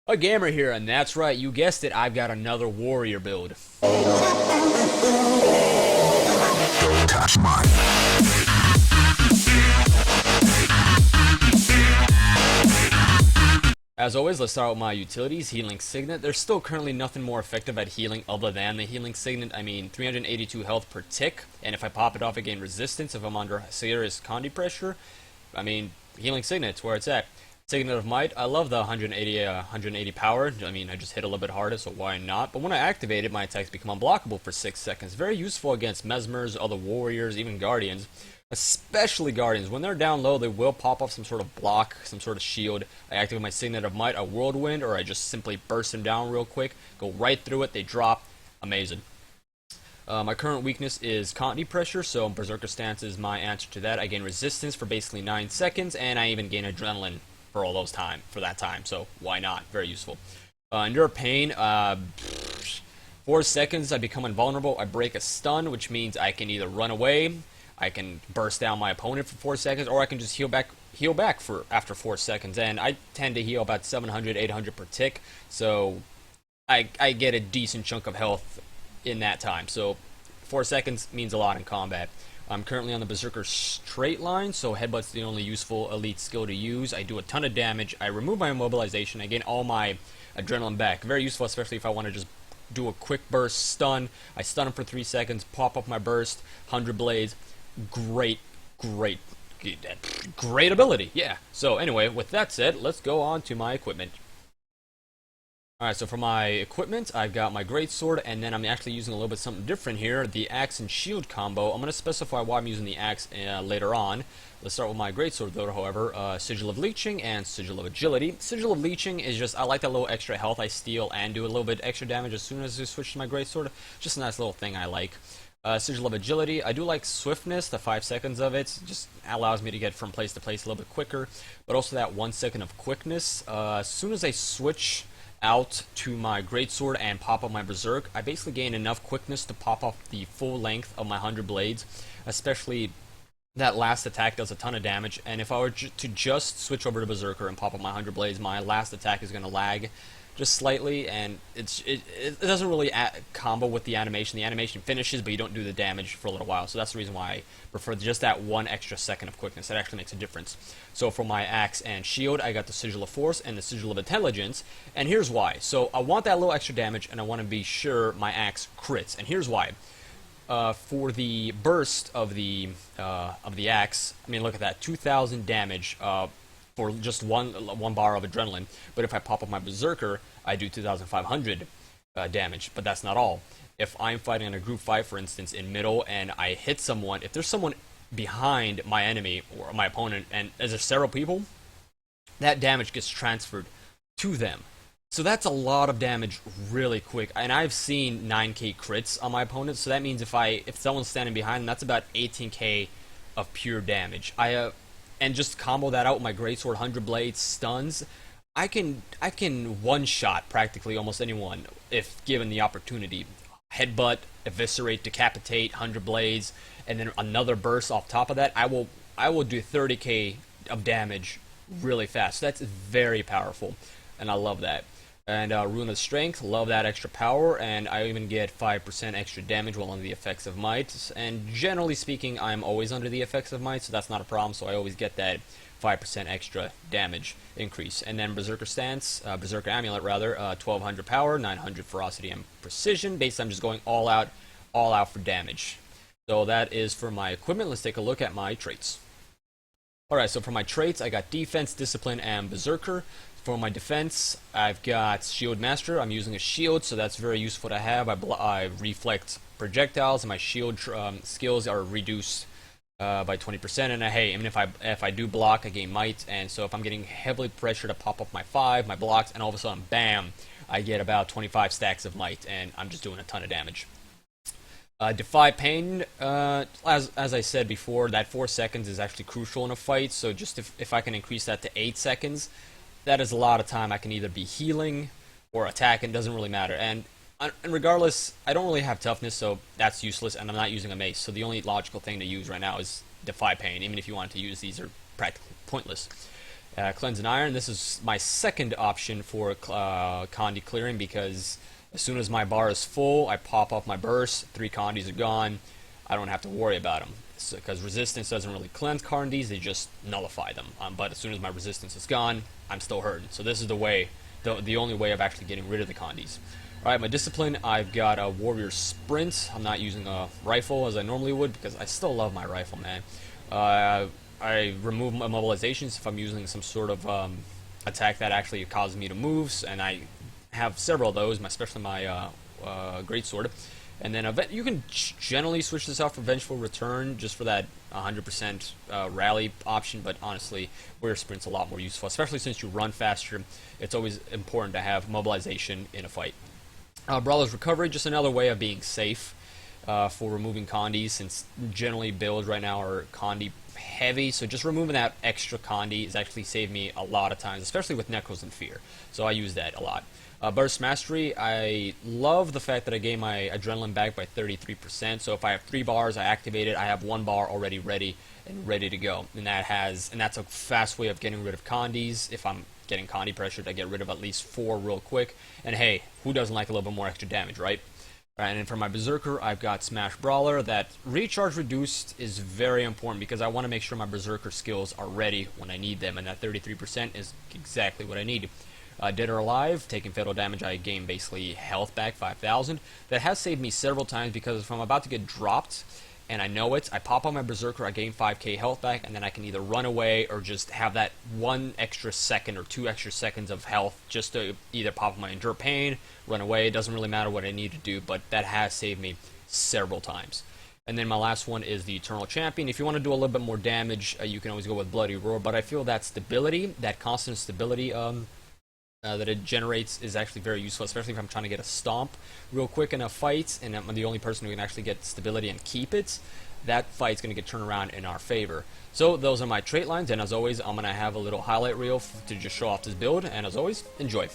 AGamer here, and that's right, you guessed it, I've got another warrior build. Don't touch mine. As always, let's start with my utilities. Healing Signet. There's still currently nothing more effective at healing other than the Healing Signet. I mean, 382 health per tick, and if I pop it off, I gain resistance if I'm under serious condi pressure. I mean, Healing Signet's where it's at. Signet of Might, I love the 180 power. I mean, I just hit a little bit harder, so why not? But when I activate it, my attacks become unblockable for 6 seconds. Very useful against Mesmers, other warriors, even Guardians. Especially Guardians. When they're down low, they will pop off some sort of block, some sort of shield. I activate my Signet of Might, a Whirlwind, or I just simply burst them down real quick. Go right through it, they drop. Amazing. My current weakness is Condi Pressure, so Berserker Stance is my answer to that. I gain resistance for basically 9 seconds, and I even gain Adrenaline for all those for that time, so why not? Very useful. Endure Pain, 4 seconds, I become invulnerable. I break a stun, which means I can either run away, I can burst down my opponent for 4 seconds, or I can just heal back for after 4 seconds. And I tend to heal about 700, 800 per tick, so I get a decent chunk of health in that time. So 4 seconds means a lot in combat. I'm currently on the Berserker straight line, so Headbutt's the only useful elite skill to use. I do a ton of damage. I remove my immobilization. I gain all my adrenaline back. Very useful, especially if I want to just do a quick burst stun. I stun him for 3 seconds, pop up my burst, 100 blades. Great ability, yeah. So anyway, with that said, let's go on to my equipment. Alright, so for my equipment, I've got my greatsword, and then I'm actually using a little bit something different here, the axe and shield combo. I'm going to specify why I'm using the axe later on. Let's start with my greatsword though, however. Sigil of Leeching and Sigil of Agility. Sigil of Leeching is just, I like that little extra health I steal and do a little bit extra damage as soon as I switch to my greatsword. Just a nice little thing I like. Sigil of Agility, I do like swiftness, the 5 seconds of it, just allows me to get from place to place a little bit quicker, but also that 1 second of quickness. As soon as I switch out to my greatsword and pop up my berserk, I basically gain enough quickness to pop off the full length of my 100 blades, especially that last attack does a ton of damage, and if I were to just switch over to berserker and pop up my 100 blades, my last attack is going to lag just slightly, and it doesn't really combo with the animation. The animation finishes, but you don't do the damage for a little while, so that's the reason why I prefer just that 1 extra second of quickness. That actually makes a difference. So for my axe and shield, I got the Sigil of Force and the Sigil of Intelligence, and here's why. So I want that little extra damage, and I want to be sure my axe crits, and here's why. For the burst of the axe, I mean, look at that, 2,000 damage for just one bar of adrenaline. But if I pop up my berserker, I do 2,500 damage. But that's not all. If I'm fighting in a group fight, for instance, in middle, and I hit someone, if there's someone behind my enemy or my opponent, and there's several people, that damage gets transferred to them. So that's a lot of damage really quick, and I've seen 9k crits on my opponents, so that means if someone's standing behind them, that's about 18k of pure damage. And just combo that out with my greatsword, 100 blades, stuns, I can one-shot practically almost anyone if given the opportunity. Headbutt, eviscerate, decapitate, 100 blades, and then another burst off top of that. I will do 30k of damage really fast. So that's very powerful, and I love that. And Rune of Strength, love that extra power, and I even get 5% extra damage while under the effects of Might. And generally speaking, I'm always under the effects of Might, so that's not a problem, so I always get that 5% extra damage increase. And then Berserker Stance, Berserker Amulet rather, 1200 power, 900 ferocity and precision. Basically, I'm just going all out for damage. So that is for my equipment. Let's take a look at my traits. Alright, so for my traits, I got Defense, Discipline, and Berserker. For my defense, I've got Shield Master. I'm using a shield, so that's very useful to have. I reflect projectiles, and my shield skills are reduced by 20%. And hey, even if I do block, I gain might. And so if I'm getting heavily pressured to pop up my blocks, and all of a sudden, bam, I get about 25 stacks of might, and I'm just doing a ton of damage. Defy Pain, as I said before, that 4 seconds is actually crucial in a fight. So just if I can increase that to 8 seconds. That is a lot of time I can either be healing or attacking, doesn't really matter. And regardless, I don't really have toughness, so that's useless, and I'm not using a mace. So the only logical thing to use right now is Defy Pain. Even if you wanted to use these, are practically pointless. Cleanse and Iron. This is my second option for Condi clearing because as soon as my bar is full, I pop off my burst, 3 Condis are gone. I don't have to worry about them. Because resistance doesn't really cleanse Condis, they just nullify them. But as soon as my resistance is gone, I'm still hurting. So this is the way, the only way of actually getting rid of the Condis. Alright, my discipline, I've got a Warrior Sprint. I'm not using a rifle as I normally would because I still love my rifle, man. I remove my mobilizations if I'm using some sort of attack that actually causes me to move, and I have several of those, especially my greatsword. And then you can generally switch this out for Vengeful Return just for that 100% rally option, but honestly, Warrior Sprint's a lot more useful, especially since you run faster. It's always important to have mobilization in a fight. Brawler's Recovery, just another way of being safe for removing Condis, since generally builds right now are Condi heavy, so just removing that extra Condi has actually saved me a lot of times, especially with Necros and Fear, so I use that a lot. Burst Mastery, I love the fact that I gain my Adrenaline back by 33%, so if I have 3 bars, I activate it, I have 1 bar already ready to go, and that's a fast way of getting rid of Condis. If I'm getting Condi pressured, I get rid of at least 4 real quick, and hey, who doesn't like a little bit more extra damage, right? And then for my Berserker, I've got Smash Brawler. That recharge reduced is very important because I want to make sure my Berserker skills are ready when I need them, and that 33% is exactly what I need. Dead or Alive, taking fatal damage, I gain basically health back, 5,000. That has saved me several times because if I'm about to get dropped, and I know it, I pop on my Berserker, I gain 5k health back, and then I can either run away or just have that 1 extra second or 2 extra seconds of health just to either pop on my Endure Pain, run away. It doesn't really matter what I need to do, but that has saved me several times. And then my last one is the Eternal Champion. If you want to do a little bit more damage, you can always go with Bloody Roar, but I feel that stability, that constant stability that it generates is actually very useful, especially if I'm trying to get a stomp real quick in a fight, and I'm the only person who can actually get stability and keep it. That fight's going to get turned around in our favor. So those are my trait lines, and as always, I'm going to have a little highlight reel to just show off this build, and as always, enjoy.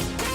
mine.